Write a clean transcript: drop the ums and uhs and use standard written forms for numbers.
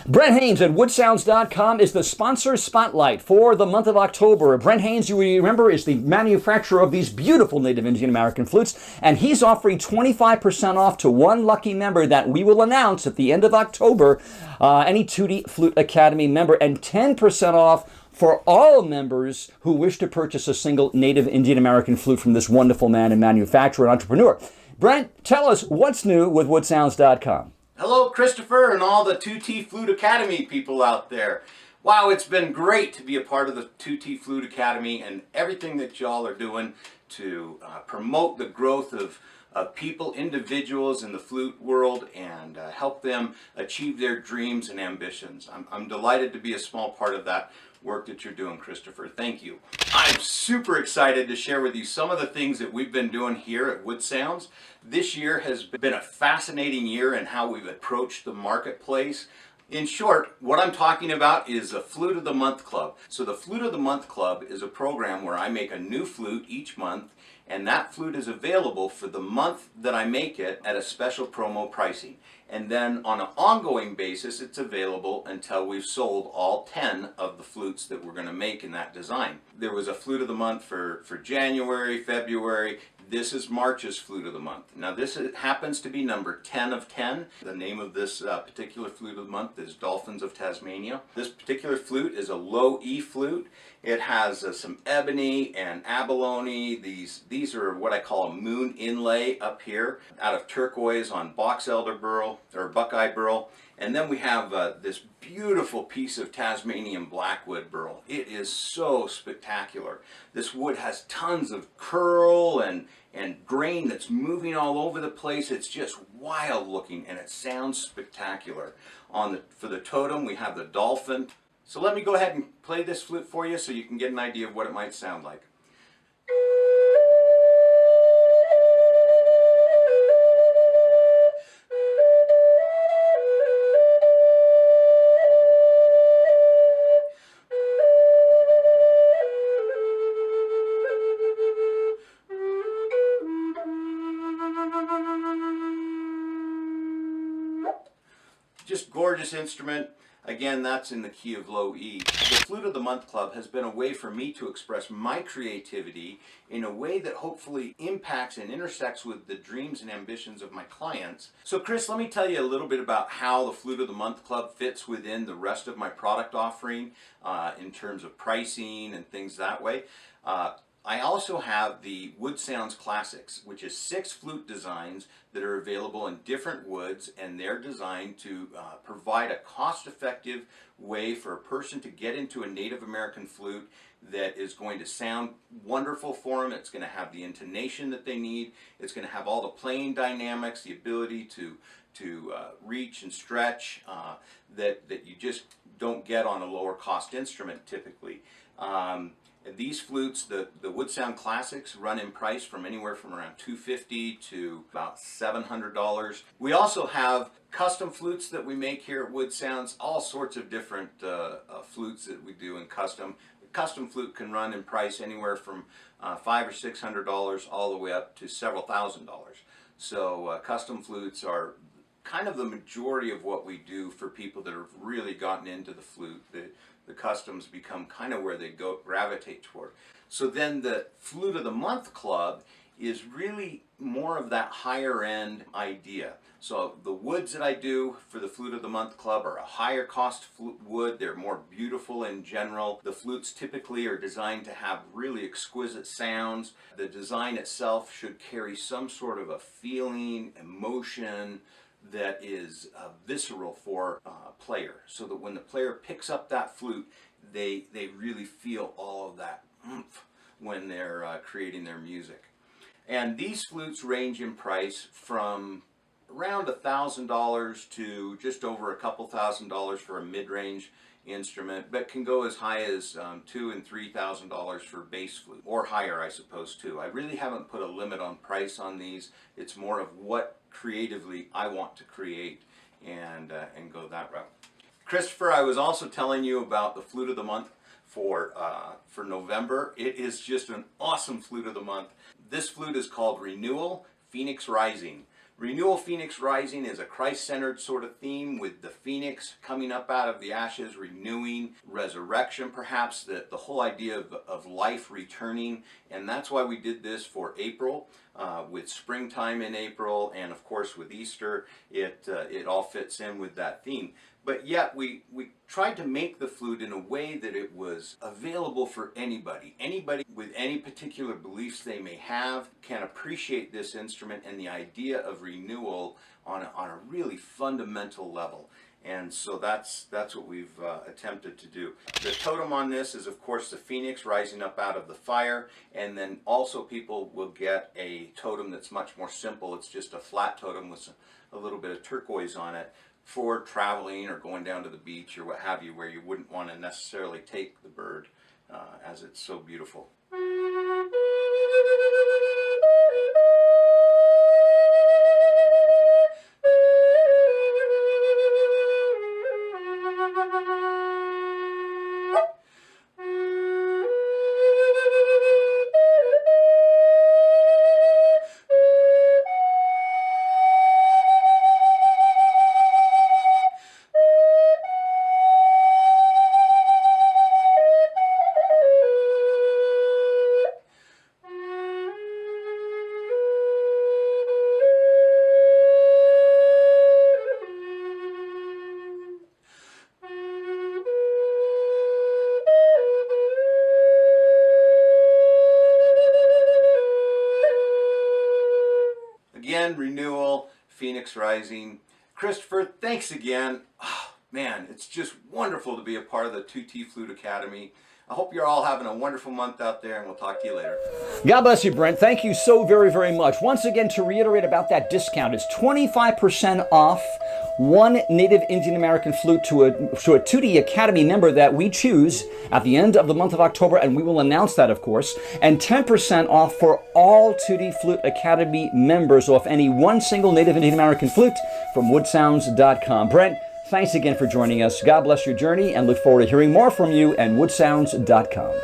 Brent Haynes at woodsounds.com is the sponsor spotlight for the month of October. Brent Haynes, you remember, is the manufacturer of these beautiful Native Indian American flutes, and he's offering 25% off to one lucky member that we will announce at the end of October, any Tootie Flute Academy member, and 10% off for all members who wish to purchase a single Native Indian American flute from this wonderful man and manufacturer and entrepreneur. Brent, tell us what's new with woodsounds.com. Hello, Christopher, and all the 2T Flute Academy people out there. Wow, it's been great to be a part of the 2T Flute Academy and everything that y'all are doing to promote the growth of people, individuals in the flute world, and help them achieve their dreams and ambitions. I'm delighted to be a small part of that work that you're doing, Christopher. Thank you. I'm super excited to share with you some of the things that we've been doing here at Wood Sounds. This year has been a fascinating year in how we've approached the marketplace. In short, what I'm talking about is a Flute of the Month Club. So the Flute of the Month Club is a program where I make a new flute each month, and that flute is available for the month that I make it at a special promo pricing. And then on an ongoing basis, it's available until we've sold all 10 of the flutes that we're going to make in that design. There was a Flute of the Month for January, February. This is March's Flute of the Month. Now this happens to be number 10 of 10. The name of this particular Flute of the Month is Dolphins of Tasmania. This particular flute is a low E flute. It has some ebony and abalone. These are what I call a moon inlay up here out of turquoise on box elder burl or buckeye burl. And then we have this beautiful piece of Tasmanian blackwood burl. It is so spectacular. This wood has tons of curl and grain that's moving all over the place. It's just wild looking and it sounds spectacular. For the totem we have the dolphin. So let me go ahead and play this flute for you so you can get an idea of what it might sound like. Just gorgeous instrument. Again, that's in the key of low E. The Flute of the Month Club has been a way for me to express my creativity in a way that hopefully impacts and intersects with the dreams and ambitions of my clients. So Chris, let me tell you a little bit about how the Flute of the Month Club fits within the rest of my product offering in terms of pricing and things that way. I also have the Wood Sounds Classics, which is 6 flute designs that are available in different woods, and they're designed to provide a cost-effective way for a person to get into a Native American flute that is going to sound wonderful for them. It's going to have the intonation that they need. It's going to have all the playing dynamics, the ability to reach and stretch that you just don't get on a lower cost instrument typically. These flutes, the Wood Sound Classics, run in price from anywhere from around $250 to about $700. We also have custom flutes that we make here at Wood Sounds, all sorts of different flutes that we do in custom. A custom flute can run in price anywhere from $500 or $600 all the way up to several $1,000s. So custom flutes are kind of the majority of what we do for people that have really gotten into the flute. The customs become kind of where they gravitate toward. So then the Flute of the Month Club is really more of that higher end idea. So the woods that I do for the Flute of the Month Club are a higher cost wood. They're more beautiful in general. The flutes typically are designed to have really exquisite sounds. The design itself should carry some sort of a feeling, emotion, that is visceral for a player, so that when the player picks up that flute, they really feel all of that oomph when they're creating their music. And these flutes range in price from around $1,000 to just over a couple $1,000s for a mid-range instrument, but can go as high as $2,000 and $3,000 for bass flute, or higher I suppose too. I really haven't put a limit on price on these. It's more of what creatively I want to create and go that route. Christopher, I was also telling you about the Flute of the Month for November. It is just an awesome Flute of the Month. This flute is called Renewal Phoenix Rising. Renewal Phoenix Rising is a Christ-centered sort of theme with the phoenix coming up out of the ashes, renewing, resurrection perhaps, the whole idea of life returning. And that's why we did this for April, with springtime in April, and of course with Easter, it all fits in with that theme. But yet we tried to make the flute in a way that it was available for anybody. Anybody with any particular beliefs they may have can appreciate this instrument and the idea of renewal on a really fundamental level. And so that's what we've attempted to do. The totem on this is, of course, the phoenix rising up out of the fire, and then also people will get a totem that's much more simple. It's just a flat totem with a little bit of turquoise on it for traveling or going down to the beach or what have you, where you wouldn't want to necessarily take the bird as it's so beautiful. Again, renewal, Phoenix Rising. Christopher, thanks again. Oh, man, it's just wonderful to be a part of the 2T Flute Academy. I hope you're all having a wonderful month out there, and we'll talk to you later. God bless you, Brent. Thank you so very, very much. Once again, to reiterate about that discount, it's 25% off one Native Indian American flute to a 2D Academy member that we choose at the end of the month of October, and we will announce that, of course, and 10% off for all 2D Flute Academy members off any one single Native Indian American flute from woodsounds.com. Brent, thanks again for joining us. God bless your journey, and look forward to hearing more from you at woodsounds.com.